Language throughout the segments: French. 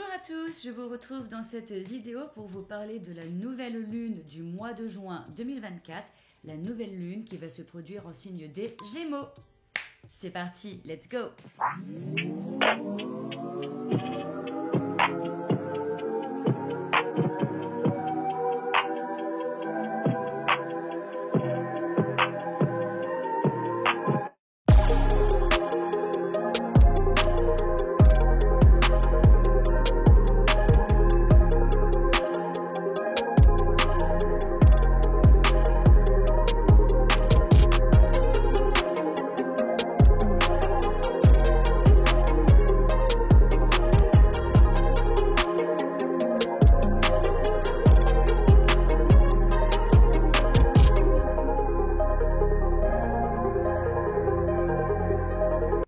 Bonjour à tous, je vous retrouve dans cette vidéo pour vous parler de la nouvelle lune du mois de juin 2024, la nouvelle lune qui va se produire en signe des Gémeaux. C'est parti, let's go!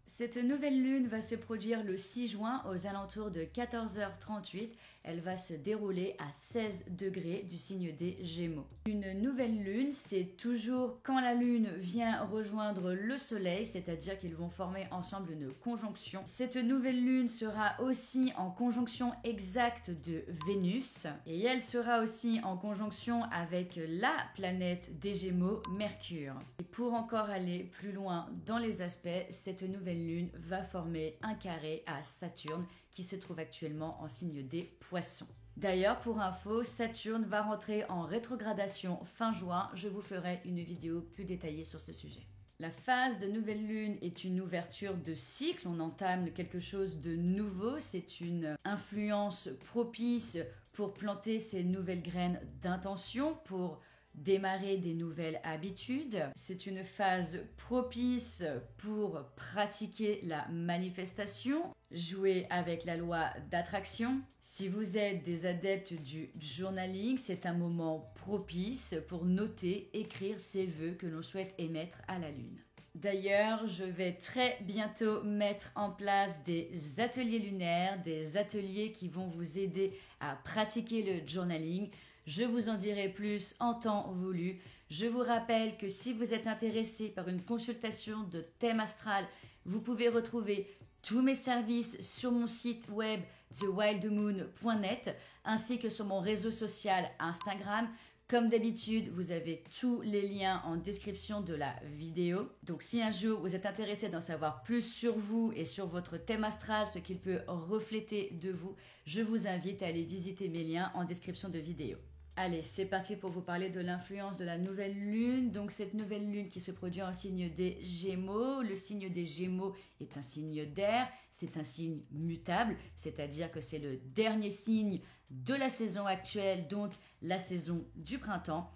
Cette nouvelle lune va se produire le 6 juin aux alentours de 14h38. Elle va se dérouler à 16 degrés du signe des Gémeaux. Une nouvelle lune, c'est toujours quand la lune vient rejoindre le soleil, c'est-à-dire qu'ils vont former ensemble une conjonction. Cette nouvelle lune sera aussi en conjonction exacte de Vénus et elle sera aussi en conjonction avec la planète des Gémeaux, Mercure. Et pour encore aller plus loin dans les aspects, cette nouvelle lune va former un carré à Saturne qui se trouve actuellement en signe des Poissons. D'ailleurs, pour info, Saturne va rentrer en rétrogradation fin juin. Je vous ferai une vidéo plus détaillée sur ce sujet. La phase de nouvelle lune est une ouverture de cycle. On entame quelque chose de nouveau. C'est une influence propice pour planter ces nouvelles graines d'intention, pour démarrer des nouvelles habitudes. C'est une phase propice pour pratiquer la manifestation, jouer avec la loi d'attraction. Si vous êtes des adeptes du journaling, c'est un moment propice pour noter, écrire ses vœux que l'on souhaite émettre à la lune. D'ailleurs, je vais très bientôt mettre en place des ateliers lunaires, des ateliers qui vont vous aider à pratiquer le journaling. Je vous en dirai plus en temps voulu. Je vous rappelle que si vous êtes intéressé par une consultation de thème astral, vous pouvez retrouver tous mes services sur mon site web thewildmoon.net ainsi que sur mon réseau social Instagram. Comme d'habitude, vous avez tous les liens en description de la vidéo. Donc si un jour vous êtes intéressé d'en savoir plus sur vous et sur votre thème astral, ce qu'il peut refléter de vous, je vous invite à aller visiter mes liens en description de vidéo. Allez, c'est parti pour vous parler de l'influence de la nouvelle lune. Donc cette nouvelle lune qui se produit en signe des Gémeaux. Le signe des Gémeaux est un signe d'air, c'est un signe mutable, c'est-à-dire que c'est le dernier signe de la saison actuelle, donc la saison du printemps.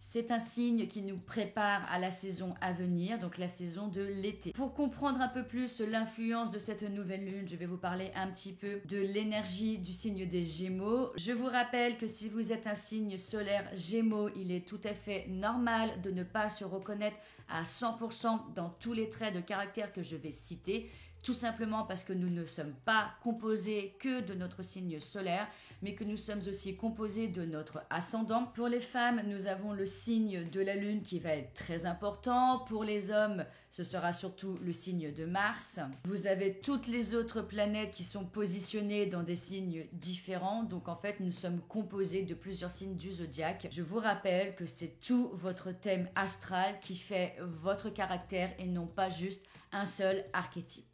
C'est un signe qui nous prépare à la saison à venir, donc la saison de l'été. Pour comprendre un peu plus l'influence de cette nouvelle lune, je vais vous parler un petit peu de l'énergie du signe des Gémeaux. Je vous rappelle que si vous êtes un signe solaire Gémeaux, il est tout à fait normal de ne pas se reconnaître à 100% dans tous les traits de caractère que je vais citer. Tout simplement parce que nous ne sommes pas composés que de notre signe solaire, mais que nous sommes aussi composés de notre ascendant. Pour les femmes, nous avons le signe de la lune qui va être très important. Pour les hommes, ce sera surtout le signe de Mars. Vous avez toutes les autres planètes qui sont positionnées dans des signes différents. Donc en fait, nous sommes composés de plusieurs signes du zodiaque. Je vous rappelle que c'est tout votre thème astral qui fait votre caractère et non pas juste un seul archétype.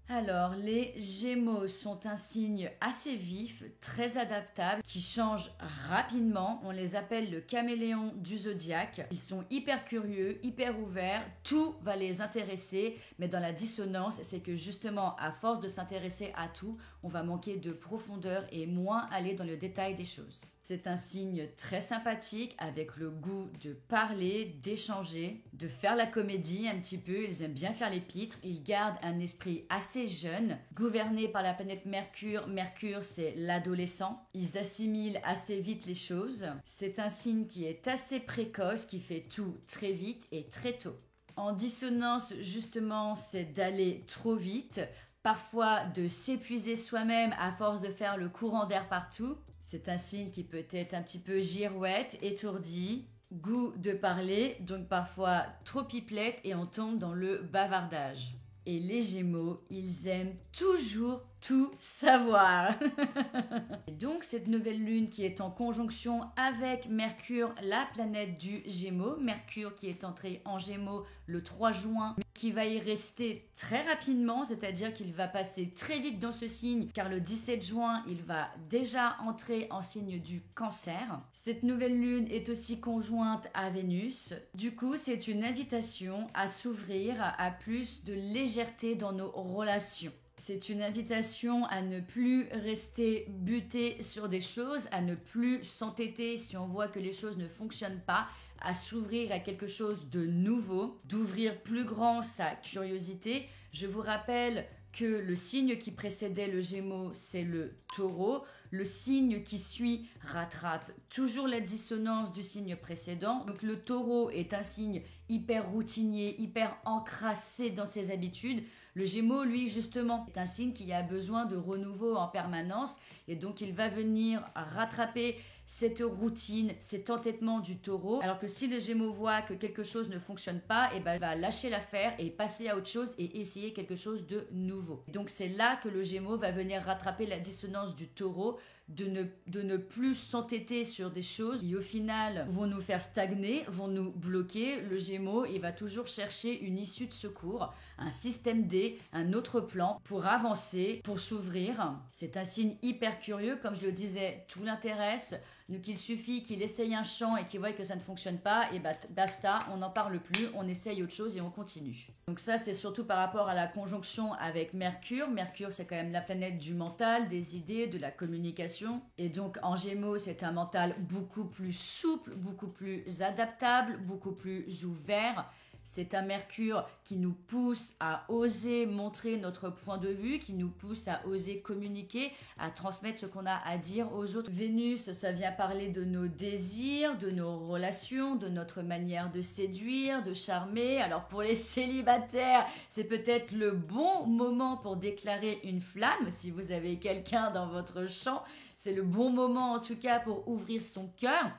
Alors, les Gémeaux sont un signe assez vif, très adaptable, qui change rapidement. On les appelle le caméléon du zodiaque. Ils sont hyper curieux, hyper ouverts. Tout va les intéresser, mais dans la dissonance, c'est que justement, à force de s'intéresser à tout, on va manquer de profondeur et moins aller dans le détail des choses. C'est un signe très sympathique, avec le goût de parler, d'échanger, de faire la comédie un petit peu. Ils aiment bien faire les pitres. Ils gardent un esprit assez jeune, gouverné par la planète Mercure. Mercure, c'est l'adolescent. Ils assimilent assez vite les choses. C'est un signe qui est assez précoce, qui fait tout très vite et très tôt. En dissonance, justement, c'est d'aller trop vite. Parfois de s'épuiser soi-même à force de faire le courant d'air partout. C'est un signe qui peut être un petit peu girouette, étourdi, goût de parler, donc parfois trop pipelette et on tombe dans le bavardage. Et les Gémeaux, ils aiment toujours tout savoir. Et donc cette nouvelle lune qui est en conjonction avec Mercure, la planète du Gémeaux, Mercure qui est entré en Gémeaux le 3 juin, mais qui va y rester très rapidement, c'est-à-dire qu'il va passer très vite dans ce signe, car le 17 juin, il va déjà entrer en signe du Cancer. Cette nouvelle lune est aussi conjointe à Vénus. Du coup, c'est une invitation à s'ouvrir à plus de légèreté dans nos relations. C'est une invitation à ne plus rester buté sur des choses, à ne plus s'entêter si on voit que les choses ne fonctionnent pas, à s'ouvrir à quelque chose de nouveau, d'ouvrir plus grand sa curiosité. Je vous rappelle que le signe qui précédait le Gémeaux, c'est le Taureau. Le signe qui suit rattrape toujours la dissonance du signe précédent. Donc le Taureau est un signe hyper routinier, hyper encrassé dans ses habitudes. Le Gémeaux, lui, justement, est un signe qui a besoin de renouveau en permanence et donc il va venir rattraper cette routine, cet entêtement du Taureau. Alors que si le Gémeaux voit que quelque chose ne fonctionne pas, il va lâcher l'affaire et passer à autre chose et essayer quelque chose de nouveau. Donc c'est là que le Gémeaux va venir rattraper la dissonance du Taureau, de ne plus s'entêter sur des choses qui au final vont nous faire stagner, vont nous bloquer. Le Gémeaux, il va toujours chercher une issue de secours, un système D, un autre plan pour avancer, pour s'ouvrir. C'est un signe hyper curieux, comme je le disais, tout l'intéresse. Donc il suffit qu'il essaye un champ et qu'il voit que ça ne fonctionne pas, et basta, on n'en parle plus, on essaye autre chose et on continue. Donc ça c'est surtout par rapport à la conjonction avec Mercure. Mercure c'est quand même la planète du mental, des idées, de la communication. Et donc en Gémeaux c'est un mental beaucoup plus souple, beaucoup plus adaptable, beaucoup plus ouvert. C'est un Mercure qui nous pousse à oser montrer notre point de vue, qui nous pousse à oser communiquer, à transmettre ce qu'on a à dire aux autres. Vénus, ça vient parler de nos désirs, de nos relations, de notre manière de séduire, de charmer. Alors pour les célibataires, c'est peut-être le bon moment pour déclarer une flamme. Si vous avez quelqu'un dans votre champ, c'est le bon moment en tout cas pour ouvrir son cœur.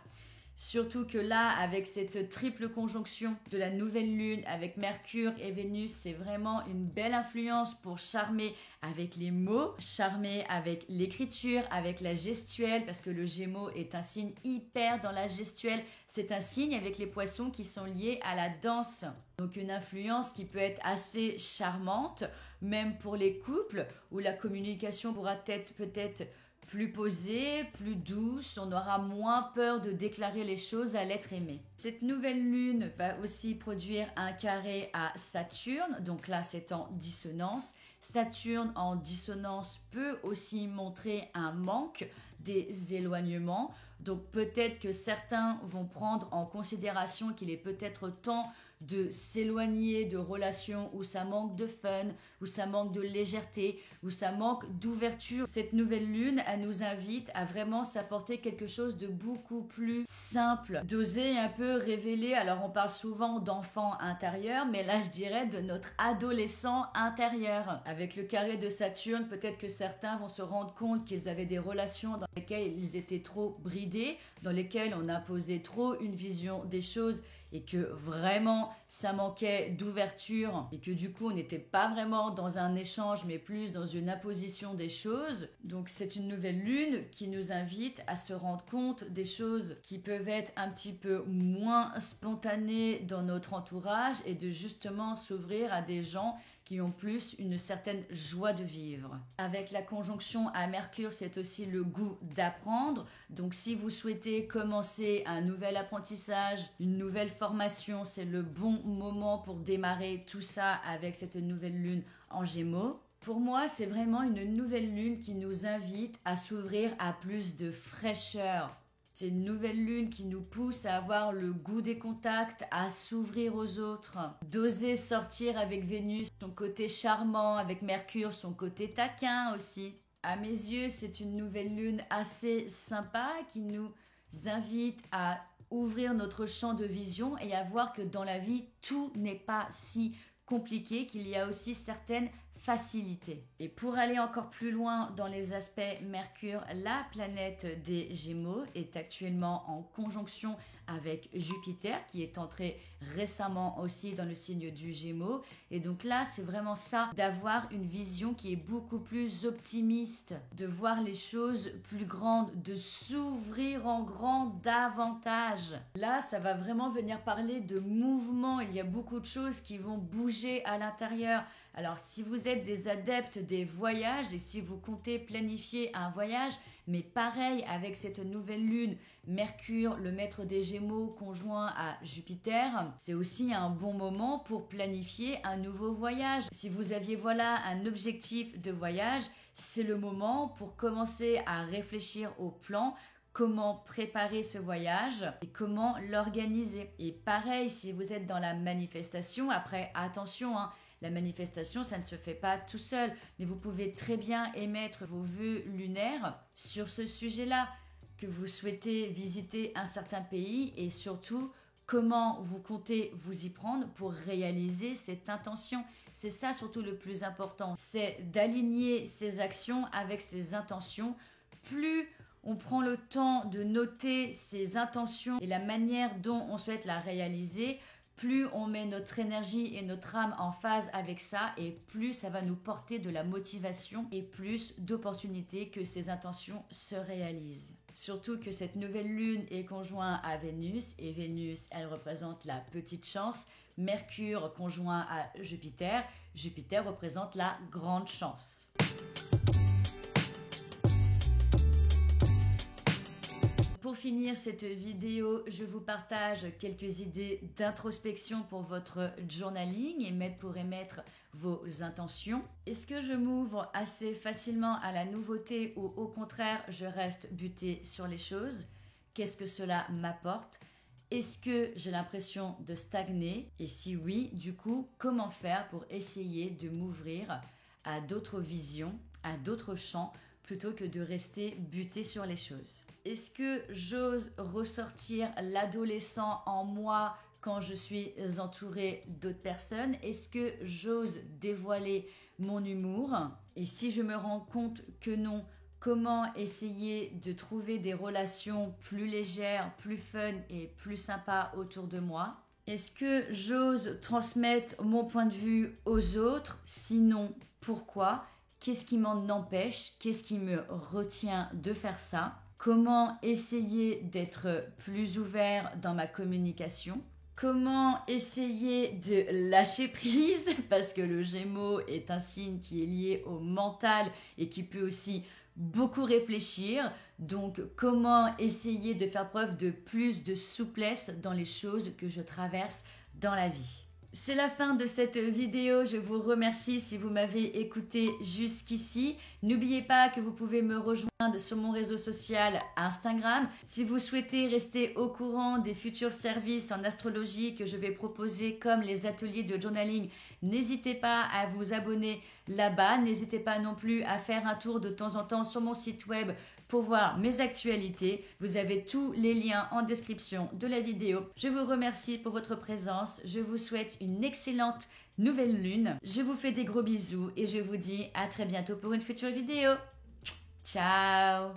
Surtout que là, avec cette triple conjonction de la nouvelle lune avec Mercure et Vénus, c'est vraiment une belle influence pour charmer avec les mots, charmer avec l'écriture, avec la gestuelle, parce que le Gémeaux est un signe hyper dans la gestuelle. C'est un signe avec les poissons qui sont liés à la danse. Donc une influence qui peut être assez charmante, même pour les couples, où la communication pourra être peut-être plus posée, plus douce, on aura moins peur de déclarer les choses à l'être aimé. Cette nouvelle lune va aussi produire un carré à Saturne, donc là c'est en dissonance. Saturne en dissonance peut aussi montrer un manque, des éloignements, donc peut-être que certains vont prendre en considération qu'il est peut-être temps de s'éloigner de relations où ça manque de fun, où ça manque de légèreté, où ça manque d'ouverture. Cette nouvelle lune, elle nous invite à vraiment s'apporter quelque chose de beaucoup plus simple, d'oser un peu révéler. Alors on parle souvent d'enfant intérieur, mais là je dirais de notre adolescent intérieur. Avec le carré de Saturne, peut-être que certains vont se rendre compte qu'ils avaient des relations dans lesquelles ils étaient trop bridés, dans lesquelles on imposait trop une vision des choses et que vraiment ça manquait d'ouverture et que du coup on n'était pas vraiment dans un échange mais plus dans une imposition des choses. Donc c'est une nouvelle lune qui nous invite à se rendre compte des choses qui peuvent être un petit peu moins spontanées dans notre entourage et de justement s'ouvrir à des gens qui ont plus une certaine joie de vivre. Avec la conjonction à Mercure, c'est aussi le goût d'apprendre. Donc si vous souhaitez commencer un nouvel apprentissage, une nouvelle formation, c'est le bon moment pour démarrer tout ça avec cette nouvelle lune en Gémeaux. Pour moi, c'est vraiment une nouvelle lune qui nous invite à s'ouvrir à plus de fraîcheur. C'est une nouvelle lune qui nous pousse à avoir le goût des contacts, à s'ouvrir aux autres, d'oser sortir avec Vénus, son côté charmant, avec Mercure, son côté taquin aussi. À mes yeux, c'est une nouvelle lune assez sympa qui nous invite à ouvrir notre champ de vision et à voir que dans la vie, tout n'est pas si compliqué, qu'il y a aussi certaines facilité. Et pour aller encore plus loin dans les aspects, Mercure, la planète des Gémeaux, est actuellement en conjonction avec Jupiter qui est entré récemment aussi dans le signe du Gémeaux. Et donc là, c'est vraiment ça, d'avoir une vision qui est beaucoup plus optimiste, de voir les choses plus grandes, de s'ouvrir en grand davantage. Là, ça va vraiment venir parler de mouvement. Il y a beaucoup de choses qui vont bouger à l'intérieur. Alors, si vous êtes des adeptes des voyages et si vous comptez planifier un voyage, mais pareil avec cette nouvelle lune, Mercure, le maître des Gémeaux, conjoint à Jupiter, c'est aussi un bon moment pour planifier un nouveau voyage. Si vous aviez un objectif de voyage, c'est le moment pour commencer à réfléchir au plan, comment préparer ce voyage et comment l'organiser. Et pareil, si vous êtes dans la manifestation, après, attention, la manifestation, ça ne se fait pas tout seul, mais vous pouvez très bien émettre vos vœux lunaires sur ce sujet-là, que vous souhaitez visiter un certain pays et surtout comment vous comptez vous y prendre pour réaliser cette intention. C'est ça surtout le plus important, c'est d'aligner ses actions avec ses intentions. Plus on prend le temps de noter ses intentions et la manière dont on souhaite la réaliser, plus on met notre énergie et notre âme en phase avec ça et plus ça va nous porter de la motivation et plus d'opportunités que ces intentions se réalisent. Surtout que cette nouvelle lune est conjointe à Vénus et Vénus, elle représente la petite chance. Mercure conjoint à Jupiter, Jupiter représente la grande chance. Pour finir cette vidéo, je vous partage quelques idées d'introspection pour votre journaling et pour émettre vos intentions. Est-ce que je m'ouvre assez facilement à la nouveauté ou au contraire je reste butée sur les choses? Qu'est-ce que cela m'apporte? Est-ce que j'ai l'impression de stagner? Et si oui, du coup, comment faire pour essayer de m'ouvrir à d'autres visions, à d'autres champs, plutôt que de rester buté sur les choses? Est-ce que j'ose ressortir l'adolescent en moi quand je suis entourée d'autres personnes? Est-ce que j'ose dévoiler mon humour? Et si je me rends compte que non, comment essayer de trouver des relations plus légères, plus fun et plus sympas autour de moi? Est-ce que j'ose transmettre mon point de vue aux autres? Sinon, pourquoi? Qu'est-ce qui m'en empêche? Qu'est-ce qui me retient de faire ça? Comment essayer d'être plus ouvert dans ma communication? Comment essayer de lâcher prise? Parce que le Gémeaux est un signe qui est lié au mental et qui peut aussi beaucoup réfléchir. Donc, comment essayer de faire preuve de plus de souplesse dans les choses que je traverse dans la vie? C'est la fin de cette vidéo, je vous remercie si vous m'avez écouté jusqu'ici. N'oubliez pas que vous pouvez me rejoindre sur mon réseau social Instagram. Si vous souhaitez rester au courant des futurs services en astrologie que je vais proposer comme les ateliers de journaling, n'hésitez pas à vous abonner là-bas. N'hésitez pas non plus à faire un tour de temps en temps sur mon site web pour voir mes actualités. Vous avez tous les liens en description de la vidéo. Je vous remercie pour votre présence. Je vous souhaite une excellente nouvelle lune. Je vous fais des gros bisous et je vous dis à très bientôt pour une future vidéo. Ciao!